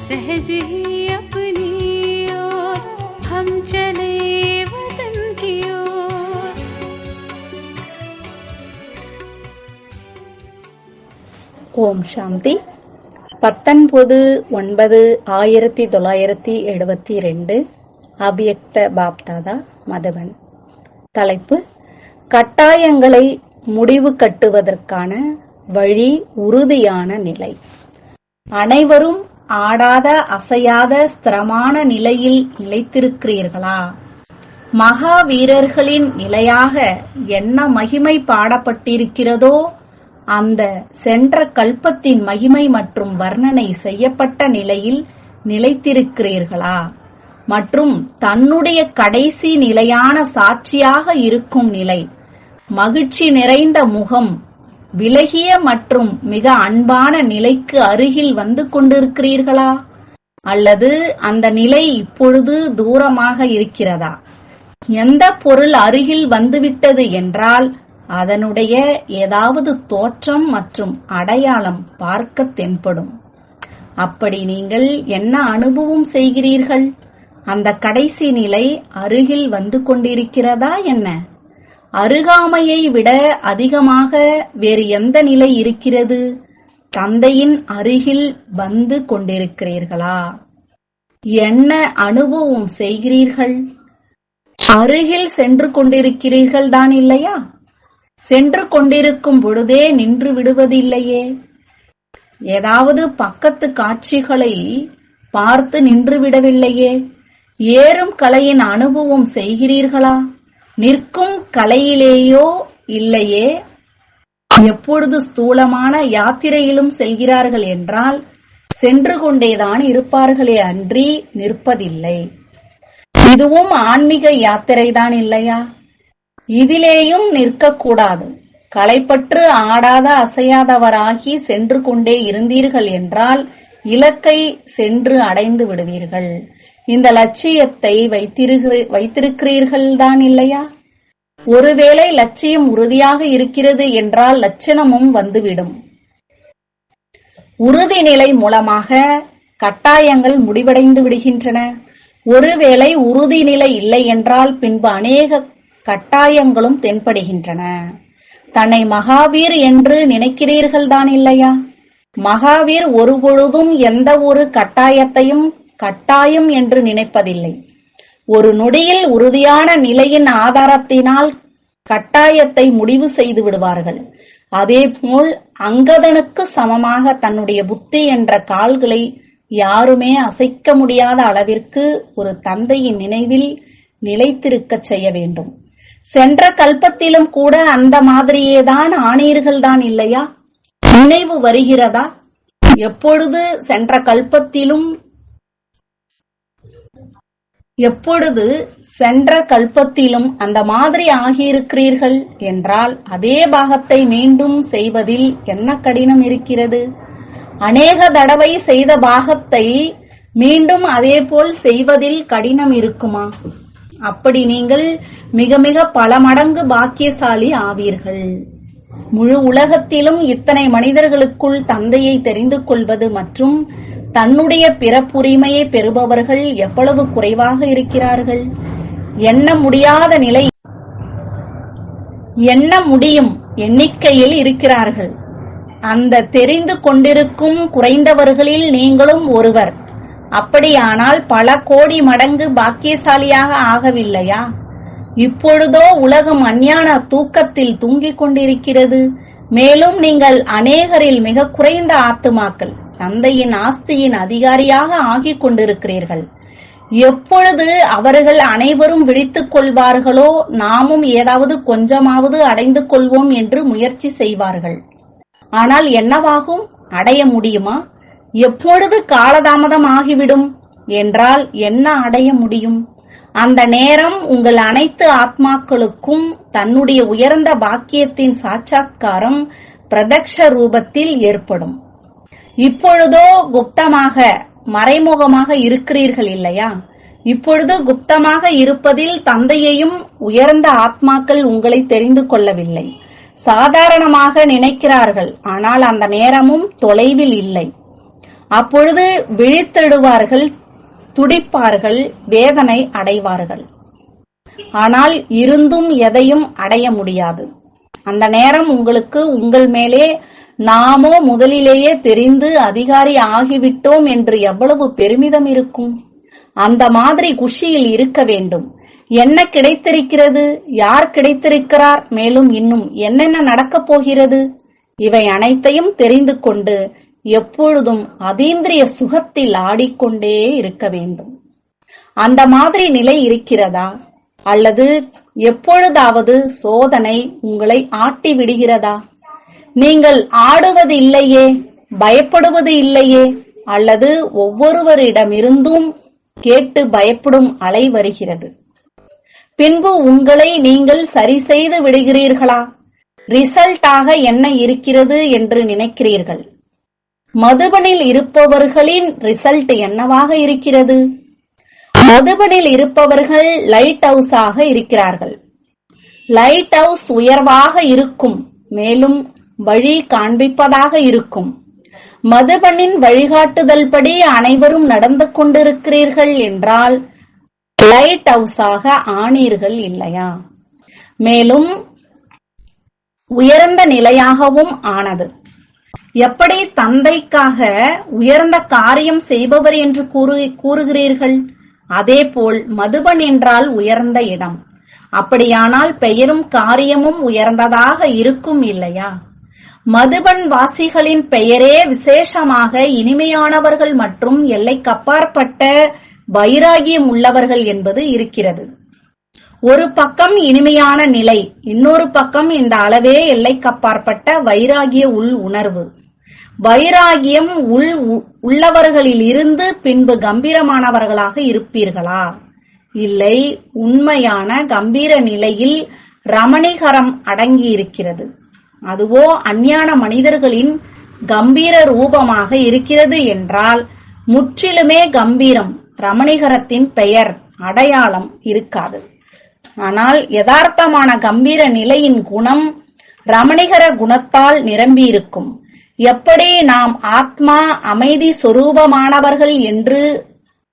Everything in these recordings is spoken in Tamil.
सहज ही अपनी ओर हम चले वतन की ओर। ஓம் சாந்தி 19/9/1972 அபியக்த பாப்தாதா மதுவன். தலைப்பு: கட்டாயங்களை முடிவு கட்டுவதற்கான வழி உறுதியான நிலை. அனைவரும் ஆடாத அசையாத ஸ்திரமான நிலையில் நிலைத்திருக்கிறீர்களா? மகாவீரர்களின் நிலையாக என்ன மகிமை பாடப்பட்டிருக்கிறதோ அந்த சென்ற கல்பத்தின் மகிமை மற்றும் வர்ணனை செய்யப்பட்ட நிலையில் நிலைத்திருக்கிறீர்களா? மற்றும் தன்னுடைய கடைசி நிலையான சாட்சியாக இருக்கும் நிலை, மகிழ்ச்சி நிறைந்த முகம், விலகிய மற்றும் மிக அன்பான நிலைக்கு அருகில் வந்து கொண்டிருக்கிறீர்களா? அல்லது அந்த நிலை இப்பொழுது தூரமாக இருக்கிறதா? எந்த பொருள் அருகில் வந்துவிட்டது என்றால் அதனுடைய ஏதாவது தோற்றம் மற்றும் அடையாளம் பார்க்க தென்படும். அப்படி நீங்கள் என்ன அனுபவம் செய்கிறீர்கள்? அந்த கடைசி நிலை அருகில் வந்து கொண்டிருக்கிறதா என்ன? அருகாமையை விட அதிகமாக வேறு எந்த நிலை இருக்கிறது? தந்தையின் அருகில் வந்து கொண்டிருக்கிறீர்களா? என்ன அனுபவம் செய்கிறீர்கள்? அருகில் சென்று கொண்டிருக்கிறீர்கள் தான் இல்லையா? சென்று கொண்டிருக்கும் பொழுதே நின்று விடுவதில்லையே. ஏதாவது பக்கத்து காட்சிகளை பார்த்து நின்று விடவில்லையே. ஏறும் கலையின் அனுபவம் செய்கிறீர்களா? நிற்கும் கலையிலேயோ இல்லையே. எப்பொழுது ஸ்தூலமான யாத்திரையிலும் செல்கிறார்கள் என்றால் சென்று கொண்டேதான் இருப்பார்களே அன்றி நிற்பதில்லை. இதுவும் ஆன்மீக யாத்திரைதான் இல்லையா? இதிலேயும் நிற்கக்கூடாது. களைப்பற்று ஆடாத அசையாதவராகி சென்று கொண்டே இருந்தீர்கள் என்றால் இலக்கை சென்று அடைந்து விடுவீர்கள். இந்த லட்சியத்தை வைத்திருக்கிறீர்கள் தான் இல்லையா? ஒருவேளை லட்சியம் உறுதியாக இருக்கிறது என்றால் லட்சணமும் வந்துவிடும். உறுதிநிலை மூலமாக கட்டாயங்கள் முடிவடைந்து விடுகின்றன. ஒருவேளை உறுதிநிலை இல்லை என்றால் பின்பு அநேக கட்டாயங்களும் தென்படுகின்றன. தன்னை மகாவீர் என்று நினைக்கிறீர்கள் தான் இல்லையா? மகாவீர் ஒருபொழுதும் எந்த ஒரு கட்டாயத்தையும் கட்டாயம் என்று நினைப்பதில்லை. ஒரு நொடியில் உறுதியான நிலையின் ஆதாரத்தினால் கட்டாயத்தை முடிவு செய்து விடுவார்கள். அதேபோல் அங்கதனுக்கு சமமாக தன்னுடைய புத்தி என்ற கால்களை யாருமே அசைக்க முடியாத அளவிற்கு ஒரு தந்தையின் நினைவில் நிலைத்திருக்க செய்ய வேண்டும். சென்ற கல்பத்திலும் கூட அந்த மாதிரியேதான் ஆனீர்கள் தான் இல்லையா? நினைவு வருகிறதா? எப்பொழுது சென்ற கல்பத்திலும் அந்த மாதிரி ஆகியிருக்கிறீர்கள் என்றால் அதே பாகத்தை மீண்டும் செய்வதில் என்ன கடினம் இருக்கிறது? அநேக தடவை செய்த பாகத்தை மீண்டும் அதே போல் செய்வதில் கடினம் இருக்குமா? அப்படி நீங்கள் மிக மிக பல மடங்கு பாக்கியசாலி ஆவீர்கள். முழு உலகத்திலும் இத்தனை மனிதர்களுக்குள் தந்தையை தெரிந்து கொள்வது மற்றும் தன்னுடைய பிறப்புரிமையை பெறுபவர்கள் எவ்வளவு குறைவாக இருக்கிறார்கள். எண்ண முடியாத நிலை, எண்ண முடியும் எண்ணிக்கையில் இருக்கிறார்கள். அந்த தெரிந்து கொண்டிருக்கும் குறைந்தவர்களில் நீங்களும் ஒருவர். அப்படியானால் பல கோடி மடங்கு பாக்கியசாலியாக ஆகவில்லையா? இப்பொழுதோ உலகம் அஞ்ஞான தூக்கத்தில் தூங்கிக் கொண்டிருக்கிறது. மேலும் நீங்கள் அநேகரில் மிக குறைந்த ஆத்துமாக்கள் தந்தையின் ஆஸ்தியின் அதிகாரியாக ஆகிக் கொண்டிருக்கிறீர்கள். எப்பொழுது அவர்கள் அனைவரும் விழித்துக் கொள்வார்களோ நாமும் ஏதாவது கொஞ்சமாவது அடைந்து கொள்வோம் என்று முயற்சி செய்வார்கள். ஆனால் என்னவாகும்? அடைய முடியுமா? எப்பொழுது காலதாமதம் ஆகிவிடும் என்றால் என்ன அடைய முடியும்? அந்த நேரம் உங்கள் அனைத்து ஆத்மாக்களுக்கும் தன்னுடைய உயர்ந்த பாக்கியத்தின் சாட்சாத்காரம் பிரதக்ஷ ரூபத்தில் ஏற்படும். இப்பொழுதோ குப்தமாக மறைமுகமாக இருக்கிறீர்கள் இல்லையா? இப்பொழுது குப்தமாக இருப்பதில் தந்தையையும் உயர்ந்த ஆத்மாக்கள் உங்களை தெரிந்து கொள்ளவில்லை. சாதாரணமாக நினைக்கிறார்கள். ஆனால் அந்த நேரமும் தொலைவில் இல்லை. அப்பொழுது விழித்தெழுவார்கள், துடிப்பார்கள், வேதனை அடைவார்கள். ஆனால் இருந்தும் எதையும் அடைய முடியாது. அந்த நேரம் உங்களுக்கு உங்கள் மேலே நாமோ முதலிலேயே தெரிந்து அதிகாரி ஆகிவிட்டோம் என்று எவ்வளவு பெருமிதம் இருக்கும். அந்த மாதிரி குஷியில் இருக்க வேண்டும். என்ன கிடைத்திருக்கிறது? யார் கிடைத்திருக்கிறார்? மேலும் இன்னும் என்னென்ன நடக்கப் போகிறது? இவை அனைத்தையும் தெரிந்து கொண்டு எப்பொழுதும் அதீந்திரிய சுகத்தில் ஆடிக்கொண்டே இருக்க வேண்டும். அந்த மாதிரி நிலை இருக்கிறதா? அல்லது எப்பொழுதாவது சோதனை உங்களை ஆட்டி விடுகிறதா? நீங்கள் ஆடுவது இல்லையே, பயப்படுவது இல்லையே, அல்லது ஒவ்வொருவரிடமிருந்தும் கேட்டு பயப்படும் அலை வருகிறது. பின்பு உங்களை நீங்கள் சரி செய்து விடுகிறீர்களா? ரிசல்ட்டாக என்ன இருக்கிறது என்று நினைக்கிறீர்கள்? மதுபனில் இருப்பவர்களின் ரிசல்ட் என்னவாக இருக்கிறது? மதுபனில் இருப்பவர்கள் லைட் ஹவுஸாக இருக்கிறார்கள். லைட் ஹவுஸ் உயர்வாக இருக்கும், மேலும் வழி காண்பிப்பதாக இருக்கும். மதுபனின் வழிகாட்டுதல் படி அனைவரும் நடந்து கொண்டிருக்கிறீர்கள் என்றால் லைட் ஹவுஸாக ஆனீர்கள் இல்லையா? மேலும் உயர்ந்த நிலையாகவும் ஆனது. எப்படி தந்தைக்காக உயர்ந்த காரியம் செய்பவர் என்று கூறுகிறீர்கள்? அதேபோல் மதுபன் என்றால் உயர்ந்த இடம். அப்படியானால் பெயரும் காரியமும் உயர்ந்ததாக இருக்கும் இல்லையா? மதுபன் வாசிகளின் பெயரே விசேஷமாக இனிமையானவர்கள் மற்றும் எல்லைக்கப்பாற்பட்ட வைராகியம் உள்ளவர்கள் என்பது இருக்கிறது. ஒரு பக்கம் இனிமையான நிலை, இன்னொரு பக்கம் இந்த அளவே எல்லைக்கப்பாற்பட்ட வைராகிய உள் உணர்வு. வைராகியம் உள்ளவர்களில் இருந்து பின்பு கம்பீரமானவர்களாக இருப்பீர்களா? இல்லை, உண்மையான கம்பீர நிலையில் ரமணிகரம் அடங்கியிருக்கிறது. அதுவோ அஞ்ஞான மனிதர்களின் கம்பீர ரூபமாக இருக்கிறது என்றால் முற்றிலுமே கம்பீரம், ரமணிகரத்தின் பெயர் அடையாளம் இருக்காது. ஆனால் யதார்த்தமான கம்பீர நிலையின் குணம் ரமணிகர குணத்தால் நிரம்பியிருக்கும். எப்படி நாம் ஆத்மா அமைதி சொரூபமானவர்கள் என்று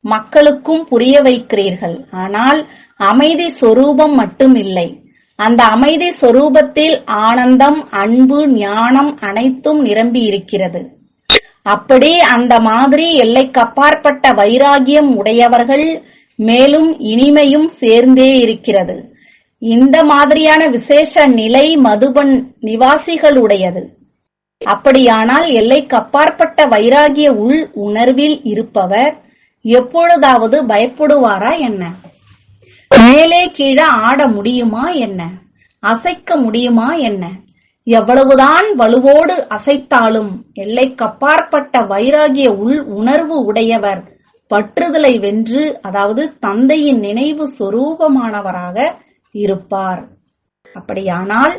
மக்களுக்கும் புரிய வைக்கிறீர்கள். ஆனால் அமைதி சொரூபம் மட்டும் இல்லை, அந்த அமைதி சொரூபத்தில் ஆனந்தம், அன்பு, ஞானம் அனைத்தும் நிரம்பி இருக்கிறது. அப்படி அந்த மாதிரி எல்லைக்கப்பாற்பட்ட வைராகியம் உடையவர்கள், மேலும் இனிமையும் சேர்ந்தே இருக்கிறது. இந்த மாதிரியான விசேஷ நிலை மதுபன் நிவாசிகளுடையது. அப்படியானால் எல்லைக்கப்பாற்பட்ட வைராகிய உள் உணர்வில் இருப்பவர் எப்பொழுதாவது பயப்படுவாரா என்ன? மேலே கீழே ஆட முடியுமா என்ன? அசைக்க முடியுமா என்ன? எவ்வளவுதான் வலுவோடு அசைத்தாலும் எல்லைக்கப்பாற்பட்ட வைராகிய உள் உணர்வு உடையவர் பற்றுதலை வென்று, அதாவது தந்தையின் நினைவு சொரூபமானவராக இருப்பார். அப்படியானால்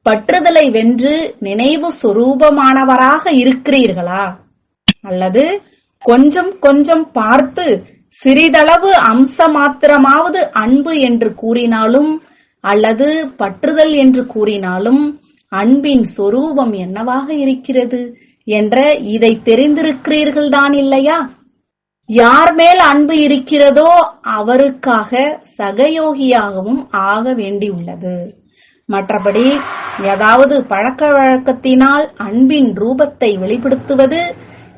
பற்றுதலை வென்று நினைவு சொரூபமானவராக இருக்கிறீர்களா? அல்லது கொஞ்சம் கொஞ்சம் பார்த்து சிறிதளவு அம்ச மாத்திரமாவது அன்பு என்று கூறினாலும் அல்லது பற்றுதல் என்று கூறினாலும் அன்பின் சொரூபம் என்னவாக இருக்கிறது என்ற இதை தெரிந்திருக்கிறீர்கள் தான் இல்லையா? யார் மேல் அன்பு இருக்கிறதோ அவருக்காக சகயோகியாகவும் ஆக வேண்டியுள்ளது. மற்றபடி ஏதாவது பழக்க வழக்கத்தினால் அன்பின் ரூபத்தை வெளிப்படுத்துவது,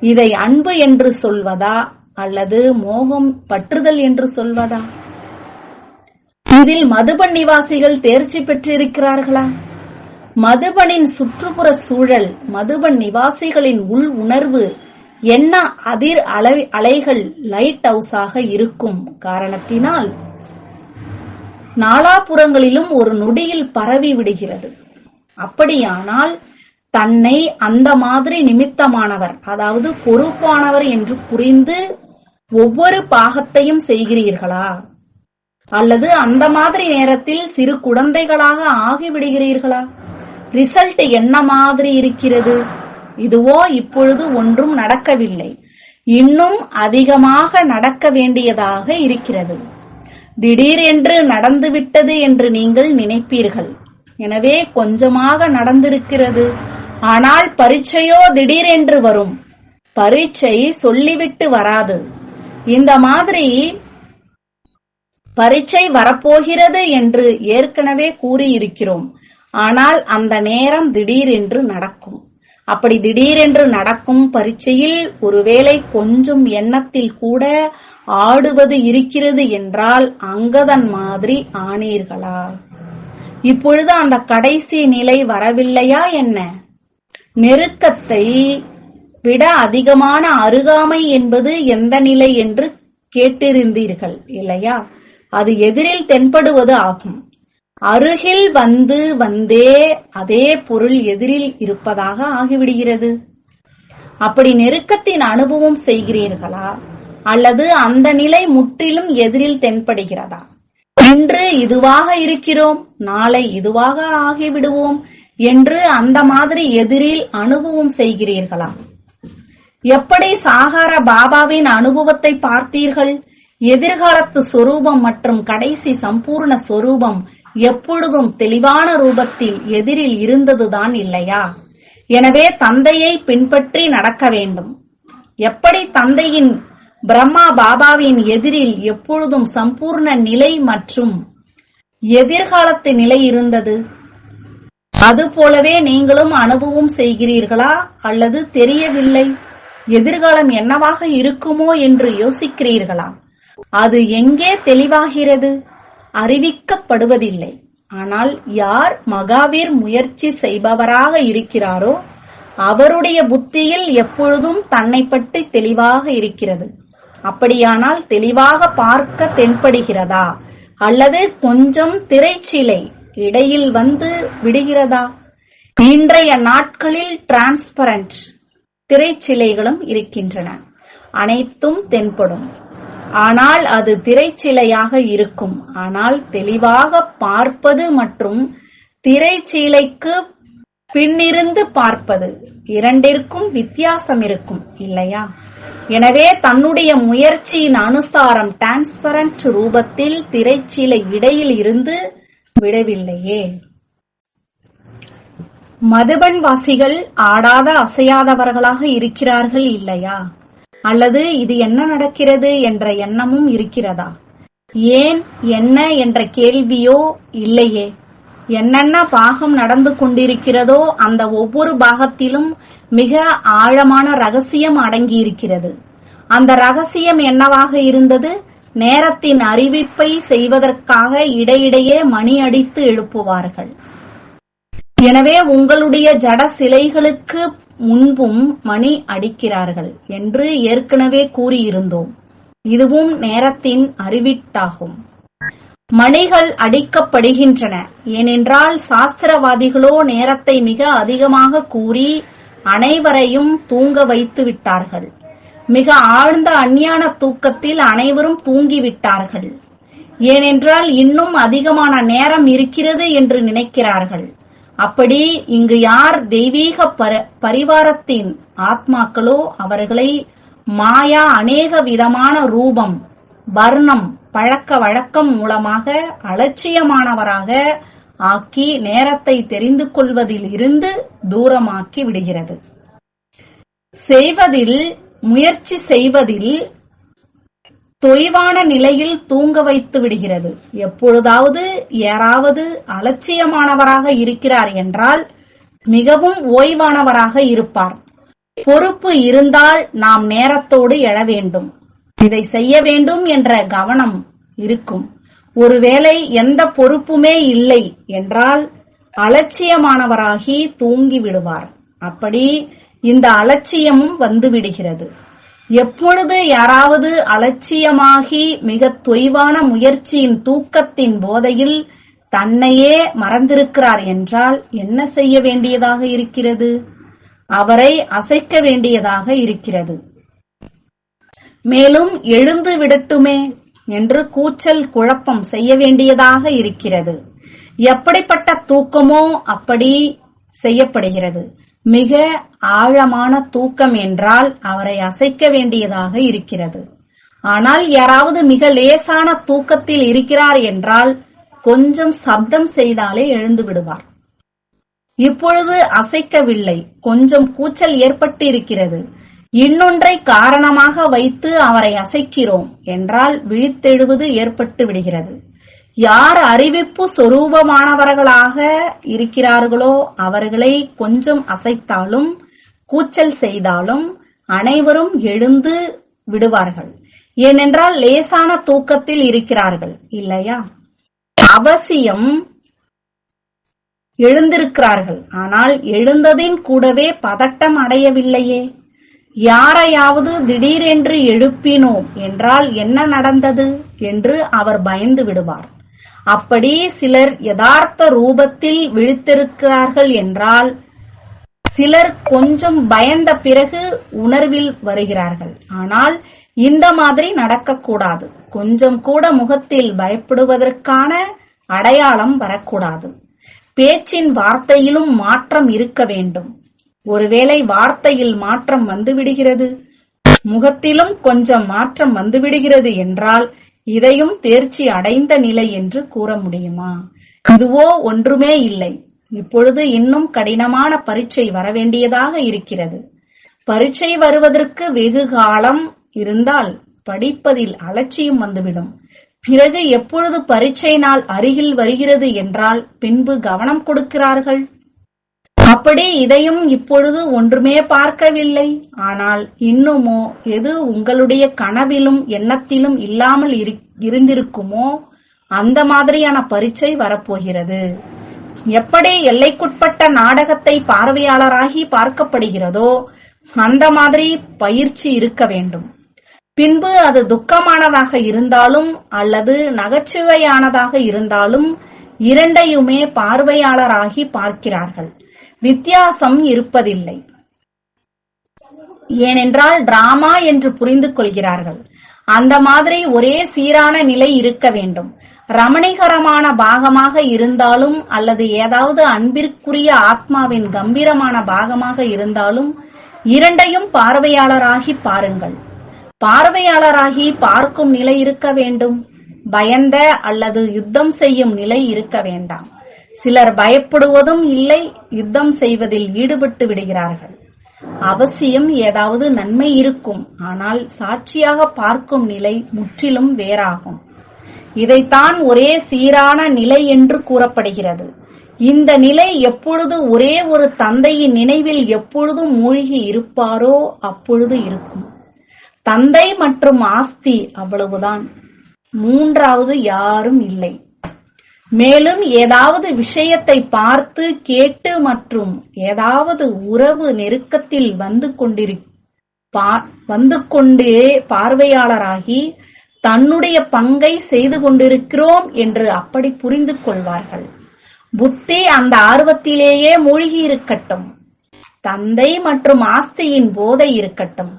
இதை அன்பு என்று சொல்வதா அல்லது மோகம் பற்றுதல் என்று சொல்வதா? இதில் மதுபன் நிவாசிகள் தேர்ச்சி பெற்றிருக்கிறார்களா? மதுபனின் சுற்றுப்புற சூழல் மதுபன் நிவாசிகளின் உள் உணர்வு எண்ண அதிர் அலைகள் லைட் ஹவுஸாக இருக்கும் காரணத்தினால் நாலாபுறங்களிலும் ஒரு நொடியில் பரவி விடுகிறது. அப்படியானால் தன்னை அந்த மாதிரி நிமித்தமானவர், அதாவது பொறுப்பானவர் என்று புரிந்து ஒவ்வொரு பாகத்தையும் செய்கிறீர்களா? அல்லது அந்த மாதிரி நேரத்தில் சிறு குழந்தைகளாக ஆகிவிடுகிறீர்களா? ரிசல்ட் என்ன மாதிரி இருக்கிறது? இதுவோ இப்பொழுது ஒன்றும் நடக்கவில்லை, இன்னும் அதிகமாக நடக்க வேண்டியதாக இருக்கிறது. திடீரென்று நடந்துவிட்டது என்று நீங்கள் நினைப்பீர்கள். எனவே கொஞ்சமாக நடந்திருக்கிறது. ஆனால் பரீட்சையோ திடீரென்று வரும். பரீட்சை சொல்லிவிட்டு வராது. இந்த மாதிரி பரீட்சை வரப்போகிறது என்று ஏற்கனவே கூறியிருக்கிறோம். ஆனால் அந்த நேரம் திடீரென்று நடக்கும். அப்படி திடீரென்று நடக்கும் பரீட்சையில் ஒருவேளை கொஞ்சம் எண்ணத்தில் கூட ஆடுவது இருக்கிறது என்றால் அங்கதன் மாதிரி ஆனீர்களா? இப்பொழுது அந்த கடைசி நிலை வரவில்லையா என்ன? நெருக்கத்தை விட அதிகமான அருகாமை என்பது எந்த நிலை என்று கேட்டிருந்தீர்கள் இல்லையா? அது எதிரில் தென்படுவது ஆகும். அருகில் வந்தே அதே பொருள் எதிரில் இருப்பதாக ஆகிவிடுகிறது. அப்படி நெருக்கத்தின் அனுபவம் செய்கிறீர்களா? அல்லது அந்த நிலை முற்றிலும் எதிரில் தென்படுகிறதா? இன்று இதுவாக இருக்கிறோம், நாளை இதுவாக ஆகிவிடுவோம் என்று அந்த மாதிரி எதிரில் அனுபவம் செய்கிறீர்களா? எப்படி சாகார பாபாவின் அனுபவத்தை பார்த்தீர்கள்? எதிர்காலத்து சொரூபம் மற்றும் கடைசி சம்பூர்ண சொரூபம் எப்பொழுதும் தெளிவான ரூபத்தில் எதிரில் இருந்ததுதான் இல்லையா? எனவே தந்தையை பின்பற்றி நடக்க வேண்டும். எப்படி தந்தையின் பிரம்மா பாபாவின் எதிரில் எப்பொழுதும் சம்பூர்ண நிலை மற்றும் எதிர்காலத்து நிலை இருந்தது, அதுபோலவே நீங்களும் அனுபவம் செய்கிறீர்களா? அல்லது தெரியவில்லை, எதிர்காலம் என்னவாக இருக்குமோ என்று யோசிக்கிறீர்களா? அது எங்கே தெளிவாகிறது? அறிவிக்கப்படுவதில்லை. ஆனால் யார் மகாவீர் முயற்சி செய்பவராக இருக்கிறாரோ அவருடைய புத்தியில் எப்பொழுதும் தன்னை பற்றி தெளிவாக இருக்கிறது. அப்படியானால் தெளிவாக பார்க்க தென்படுகிறதா? அல்லது கொஞ்சம் திரைச்சிலை இடையில் வந்து விடுகிறதா? இன்றைய நாட்களில் டிரான்ஸ்பரண்ட் திரைச்சிலைகளும் இருக்கின்றன. அனைத்தும் தென்படும். ஆனால் அது திரைச்சிலையாக இருக்கும். ஆனால் தெளிவாக பார்ப்பது மற்றும் திரைச்சீலைக்கு பின்னிருந்து பார்ப்பது இரண்டிற்கும் வித்தியாசம் இருக்கும் இல்லையா? எனவே தன்னுடைய முயற்சியின் அனுசாரம் டிரான்ஸ்பரண்ட் ரூபத்தில் திரைச்சீலை இடையில் இருந்து விடவில்லையே. மதுபன் வாசிகள் ஆடாத அசையாதவர்களாக இருக்கிறார்கள் இல்லையா? அல்லது இது என்ன நடக்கிறது என்ற எண்ணமும் இருக்கிறதா? ஏன் என்ன என்ற கேள்வியோ இல்லையே. என்னென்ன பாகம் நடந்து கொண்டிருக்கிறதோ அந்த ஒவ்வொரு பாகத்திலும் மிக ஆழமான ரகசியம் அடங்கியிருக்கிறது. அந்த ரகசியம் என்னவாக இருந்தது? நேரத்தின் அறிவிப்பை செய்வதற்காக இடையிடையே மணி அடித்து எழுப்புவார்கள். எனவே உங்களுடைய ஜட சிலைகளுக்கு முன்பும் மணி அடிக்கிறார்கள் என்று ஏற்கனவே கூறியிருந்தோம். இதுவும் நேரத்தின் அறிவிட்டாகும். மணிகள் அடிக்கப்படுகின்றன. ஏனென்றால் சாஸ்திரவாதிகளோ நேரத்தை மிக அதிகமாக கூறி அனைவரையும் தூங்க வைத்து விட்டார்கள். மிக ஆழ்ந்த அஞ்ஞான தூக்கத்தில் அனைவரும் தூங்கிவிட்டார்கள். ஏனென்றால் இன்னும் அதிகமான நேரம் இருக்கிறது என்று நினைக்கிறார்கள். அப்படி இங்கு யார் தெய்வீக பரிவாரத்தின் ஆத்மாக்களோ அவர்களை மாயா அநேக விதமான ரூபம், வர்ணம், பழக்க வழக்கம் மூலமாக அலட்சியமானவராக ஆக்கி நேரத்தை தெரிந்து கொள்வதில் இருந்து தூரமாக்கி விடுகிறது. முயற்சி செய்வதில் தொய்வான நிலையில் தூங்க வைத்து விடுகிறது. எப்பொழுதாவது யாராவது அலட்சியமானவராக இருக்கிறார் என்றால் மிகவும் ஓய்வானவராக இருப்பார். பொறுப்பு இருந்தால் நாம் நேரத்தோடு எழ வேண்டும், இதை செய்ய வேண்டும் என்ற கவனம் இருக்கும். ஒருவேளை எந்த பொறுப்புமே இல்லை என்றால் அலட்சியமானவராகி தூங்கி விடுவார். அப்படி இந்த அலட்சியமும் வந்துவிடுகிறது. எப்பொழுது யாராவது அலட்சியமாகி மிக தொய்வான முயற்சியின் தூக்கத்தின் போதையில் தன்னையே மறந்திருக்கிறார் என்றால் என்ன செய்ய வேண்டியதாக இருக்கிறது? அவரை அசைக்க வேண்டியதாக இருக்கிறது. மேலும் எழுந்து விடட்டுமே என்று கூச்சல் குழப்பம் செய்ய வேண்டியதாக இருக்கிறது. எப்படிப்பட்ட தூக்கமோ அப்படி செய்யப்படுகிறது. மிக ஆழமான தூக்கம் என்றால் அவரை அசைக்க வேண்டியதாக இருக்கிறது. ஆனால் யாராவது மிக லேசான தூக்கத்தில் இருக்கிறார் என்றால் கொஞ்சம் சப்தம் செய்தாலே எழுந்து விடுவார். இப்பொழுது அசைக்கவில்லை, கொஞ்சம் கூச்சல் ஏற்பட்டு இருக்கிறது. இன்னொன்றை காரணமாக வைத்து அவரை அசைக்கிறோம் என்றால் விழித்தெழுவது ஏற்பட்டு விடுகிறது. யார் அறிவிப்பு சொரூபமானவர்களாக இருக்கிறார்களோ அவர்களை கொஞ்சம் அசைத்தாலும் கூச்சல் செய்தாலும் அனைவரும் எழுந்து விடுவார்கள். ஏனென்றால் லேசான தூக்கத்தில் இருக்கிறார்கள் இல்லையா? அவசியம் எழுந்திருக்கிறார்கள். ஆனால் எழுந்ததின் கூடவே பதட்டம் அடையவில்லையே. யாரையாவது திடீரென்று எழுப்பினோம் என்றால் என்ன நடந்தது என்று அவர் பயந்து விடுவார். அப்படி சிலர் யதார்த்த ரூபத்தில் விழித்திருக்கிறார்கள் என்றால் சிலர் கொஞ்சம் பயந்த பிறகு உணர்வில் வருகிறார்கள். ஆனால் இந்த மாதிரி நடக்கக்கூடாது. கொஞ்சம் கூட முகத்தில் பயப்படுவதற்கான அடையாளம் வரக்கூடாது. பேச்சின் வார்த்தையிலும் மாற்றம் இருக்க வேண்டும். ஒருவேளை வார்த்தையில் மாற்றம் வந்துவிடுகிறது, முகத்திலும் கொஞ்சம் மாற்றம் வந்துவிடுகிறது என்றால் இதையும் தேர்ச்சி அடைந்த நிலை என்று கூற முடியுமா? இதுவோ ஒன்றுமே இல்லை. இப்பொழுது இன்னும் கடினமான பரீட்சை வரவேண்டியதாக இருக்கிறது. பரீட்சை வருவதற்கு வெகு காலம் இருந்தால் படிப்பதில் அலட்சியம் வந்துவிடும். பிறகு எப்பொழுது பரீட்சை நாள் அருகில் வருகிறது என்றால் பின்பு கவனம் கொடுக்கிறார்கள். அப்படி இதையும் இப்பொழுது ஒன்றுமே பார்க்கவில்லை. ஆனால் இன்னுமோ எது உங்களுடைய கனவிலும் எண்ணத்திலும் இல்லாமல் இருந்திருக்குமோ அந்த மாதிரியான பரீட்சை வரப்போகிறது. எப்படி எல்லைக்குட்பட்ட நாடகத்தை பார்வையாளராகி பார்க்கப்படுகிறதோ அந்த மாதிரி பயிற்சி இருக்க வேண்டும். பின்பு அது துக்கமானதாக இருந்தாலும் அல்லது நகைச்சுவையானதாக இருந்தாலும் இரண்டையுமே பார்வையாளராகி பார்க்கிறார்கள். வித்தியாசம் இருப்பதில்லை. ஏனென்றால் டிராமா என்று புரிந்து கொள்கிறார்கள். அந்த மாதிரி ஒரே சீரான நிலை இருக்க வேண்டும். ரமணிகரமான பாகமாக இருந்தாலும் அல்லது ஏதாவது அன்பிற்குரிய ஆத்மாவின் கம்பீரமான பாகமாக இருந்தாலும் இரண்டையும் பார்வையாளராகி பாருங்கள். பார்வையாளராகி பார்க்கும் நிலை இருக்க வேண்டும். பயந்த அல்லது யுத்தம் செய்யும் நிலை இருக்க வேண்டாம். சிலர் பயப்படுவதும் இல்லை, யுத்தம் செய்வதில் ஈடுபட்டு விடுகிறார்கள். அவசியம் ஏதாவது நன்மை இருக்கும். ஆனால் சாட்சியாக பார்க்கும் நிலை முற்றிலும் வேறாகும். இதைத்தான் ஒரே சீரான நிலை என்று கூறப்படுகிறது. இந்த நிலை எப்பொழுது ஒரே ஒரு தந்தையின் நினைவில் எப்பொழுதும் மூழ்கி இருப்பாரோ அப்பொழுது இருக்கும். தந்தை மற்றும் ஆஸ்தி, அவ்வளவுதான். மூன்றாவது யாரும் இல்லை. மேலும் ஏதாவது விஷயத்தை பார்த்து கேட்டு மற்றும் ஏதாவது உறவு நெருக்கத்தில் வந்து கொண்டே பார்வையாளராகி தன்னுடைய பங்கை செய்து கொண்டிருக்கிறோம் என்று அப்படி புரிந்து கொள்வார்கள். புத்தி அந்த ஆர்வத்திலேயே மூழ்கி இருக்கட்டும். தந்தை மற்றும் ஆஸ்தியின் போதை இருக்கட்டும்.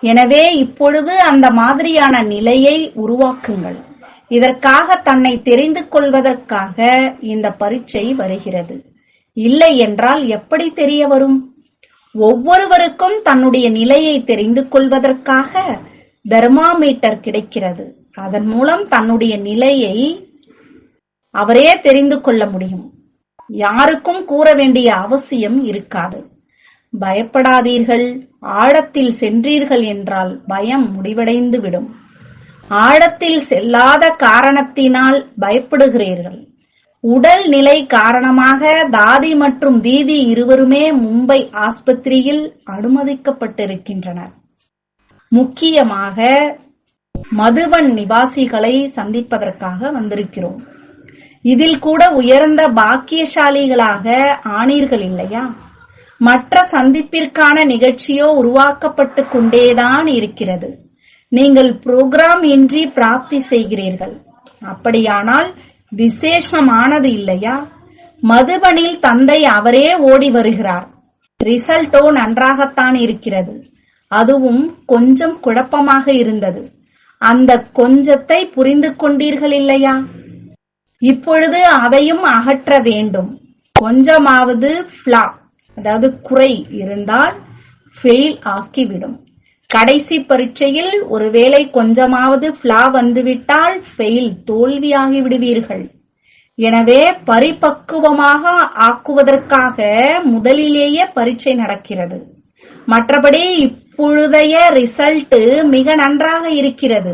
எனவே இப்பொழுது அந்த மாதிரியான நிலையை உருவாக்குங்கள். இதற்காக தன்னை தெரிந்து கொள்வதற்காக இந்த பரீட்சை வருகிறது. இல்லை என்றால் எப்படி தெரிய வரும்? ஒவ்வொருவருக்கும் தன்னுடைய நிலையை தெரிந்து கொள்வதற்காக தெர்மாமீட்டர் கிடைக்கிறது. அதன் மூலம் தன்னுடைய நிலையை அவரே தெரிந்து கொள்ள முடியும். யாருக்கும் கூற வேண்டிய அவசியம் இருக்காது. பயப்படாதீர்கள். ஆழத்தில் சென்றீர்கள் என்றால் பயம் முடிவடைந்து விடும். ஆழத்தில் செல்லாத காரணத்தினால் பயப்படுகிறீர்கள். உடல் நிலை காரணமாக தாதி மற்றும் தீதி இருவருமே மும்பை ஆஸ்பத்திரியில் அனுமதிக்கப்பட்டிருக்கின்றனர். முக்கியமாக மதுபன் நிவாசிகளை சந்திப்பதற்காக வந்திருக்கிறோம். இதில் கூட உயர்ந்த பாக்கியசாலிகளாக ஆனீர்கள் இல்லையா? மற்ற சந்திப்பிற்கான நிகழ்ச்சியோ உருவாக்கப்பட்டு கொண்டேதான் இருக்கிறது. நீங்கள் புரோகிராம் இன்றி பிராப்தி செய்கிறீர்கள். அப்படியானால் விசேஷமானது இல்லையா? மதுபனில் தந்தை அவரே ஓடி வருகிறார். ரிசல்ட்டோ நன்றாகத்தான் இருக்கிறது. அதுவும் கொஞ்சம் குழப்பமாக இருந்தது. அந்த கொஞ்சத்தை புரிந்து கொண்டீர்கள் இல்லையா? இப்பொழுது அதையும் அகற்ற வேண்டும். கொஞ்சமாவது ஃப்ளா, அதாவது குறை இருந்தால் ஃபெயில் ஆக்கிவிடும். கடைசி பரீட்சையில் ஒருவேளை கொஞ்சமாவது ஃப்ளா வந்துவிட்டால் ஃபெயில், தோல்வியாகி விடுவீர்கள். எனவே பரிபக்குவமாக ஆக்குவதற்காக முதலிலேயே பரீட்சை நடக்கிறது. மற்றபடி இப்பொழுதைய ரிசல்ட் மிக நன்றாக இருக்கிறது.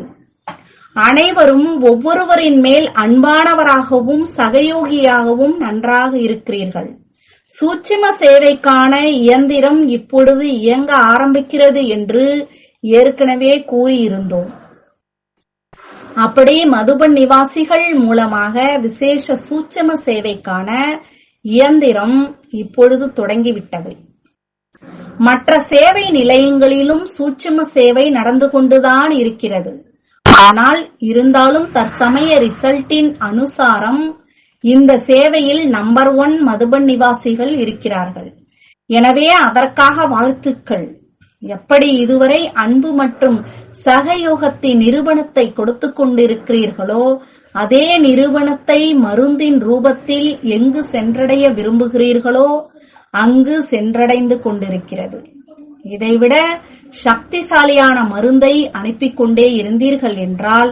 அனைவரும் ஒவ்வொருவரின் மேல் அன்பானவராகவும் சகயோகியாகவும் நன்றாக இருக்கிறீர்கள். சூட்சும சேவைக்கான இயந்திரம் இப்பொழுது இயங்க ஆரம்பிக்கிறது என்று ஏற்கனவே கூறியிருந்தோம். அப்படி மதுபன் நிவாசிகள் மூலமாக விசேஷ சூட்சும சேவைக்கான இயந்திரம் இப்பொழுது தொடங்கிவிட்டது. மற்ற சேவை நிலையங்களிலும் சூட்சும சேவை நடந்து கொண்டுதான் இருக்கிறது. ஆனால் இருந்தாலும் தற்சமய ரிசல்ட்டின் அனுசாரம் இந்த சேவையில் நம்பர் 1 மதுபன் நிவாசிகள் இருக்கிறார்கள். எனவே அதற்காக வாழ்த்துக்கள். எப்படி இதுவரை அன்பு மற்றும் சகயோகத்தின் நிரூபணத்தை கொடுத்து கொண்டிருக்கிறீர்களோ அதே நிரூபணத்தை மருந்தின் ரூபத்தில் எங்கு சென்றடைய விரும்புகிறீர்களோ அங்கு சென்றடைந்து கொண்டிருக்கிறது. இதைவிட சக்திசாலியான மருந்தை அனுப்பிக் கொண்டே இருந்தீர்கள் என்றால்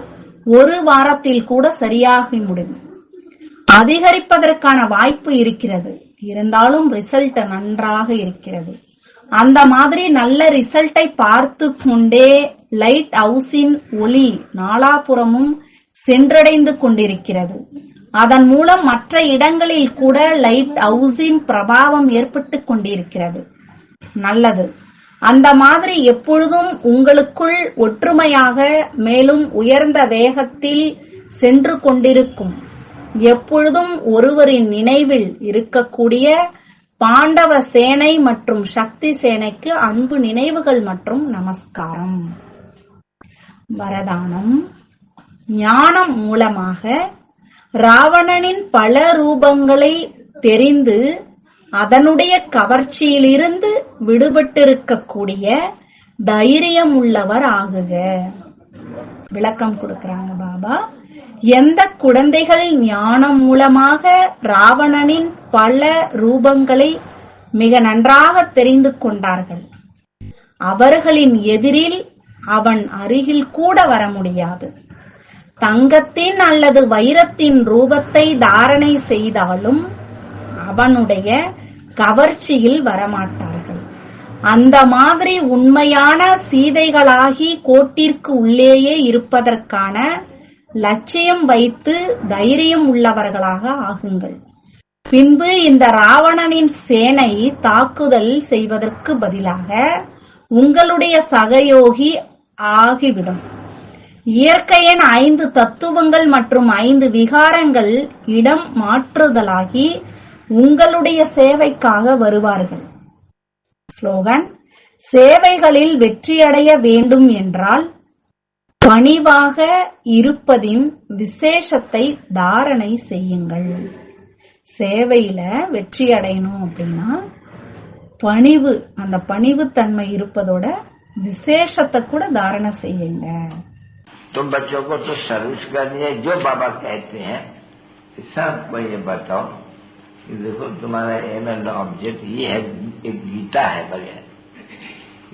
ஒரு வாரத்தில் கூட சரியாகி முடியும். அதிகரிப்பதற்கான வாய்ப்பு இருக்கிறது. இருந்தாலும் ரிசல்ட் நன்றாக இருக்கிறது. அந்த மாதிரி நல்ல ரிசல்ட்டை பார்த்து கொண்டே லைட் ஹவுஸின் ஒளி நாலாபுறமும் சென்றடைந்து கொண்டிருக்கிறது. அதன் மூலம் மற்ற இடங்களில் கூட லைட் ஹவுஸின் பிரபாவம் ஏற்பட்டு கொண்டிருக்கிறது. நல்லது. அந்த மாதிரி எப்பொழுதும் உங்களுக்குள் ஒற்றுமையாக மேலும் உயர்ந்த வேகத்தில் சென்று கொண்டிருக்கும், எப்பொழுதும் ஒருவரின் நினைவில் இருக்கக்கூடிய பாண்டவ சேனை மற்றும் சக்தி சேனைக்கு அன்பு நினைவுகள் மற்றும் நமஸ்காரம். வரதானம். ஞானம் மூலமாக ராவணனின் பல ரூபங்களை தெரிந்து அதனுடைய கவர்ச்சியிலிருந்து விடுபட்டிருக்கக்கூடிய தைரியம் உள்ளவர் ஆகுக. விளக்கம் கொடுக்கிறாங்க பாபா. எந்த குழந்தைகள் ஞானம் மூலமாக ராவணனின் பல ரூபங்களை மிக நன்றாக தெரிந்து கொண்டார்கள், அவர்களின் எதிரில் அவன் அருகில் கூட வர முடியாது. தங்கத்தின் அல்லது வைரத்தின் ரூபத்தை தாரணை செய்தாலும் அவனுடைய கவர்ச்சியில் வரமாட்டார்கள். அந்த மாதிரி உண்மையான சீதைகளாகி கோட்டிற்கு உள்ளேயே இருப்பதற்கான லட்சியம் வைத்து தைரியம் உள்ளவர்களாக ஆகுங்கள். பின்பு இந்த ராவணனின் சேனை தாக்குதல் செய்வதற்கு பதிலாக உங்களுடைய சகயோகி ஆகிவிடும். இயற்கையின் 5 தத்துவங்கள் மற்றும் 5 விகாரங்கள் இடம் மாற்றுதலாகி உங்களுடைய சேவைக்காக வருவார்கள். ஸ்லோகன். சேவைகளில் வெற்றியடைய வேண்டும் என்றால் பணிவாக இருப்பதின் விசேஷத்தை தாரணை செய்யுங்கள். சேவையில வெற்றி அடையணும் அப்படின்னா பணிவு, அந்த பணிவு தன்மை இருப்பதோட விசேஷத்தை கூட தாரணை செய்யுங்க. तुम बच्चों को तो सर्विस करनी है, जो बाबा कहते हैं सबको ये बताओ कि देखो तुम्हारा एम एंड ऑब्जेक्ट ये है, एक गीता है बढ़िया,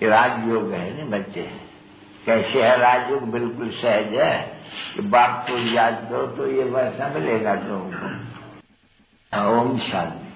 ये राजयोग है ना बच्चे। कैसे है राजयोग? बिल्कुल सहज है कि बाप को याद करो तो ये वैसा मिलेगा तुमको। ओम शांति।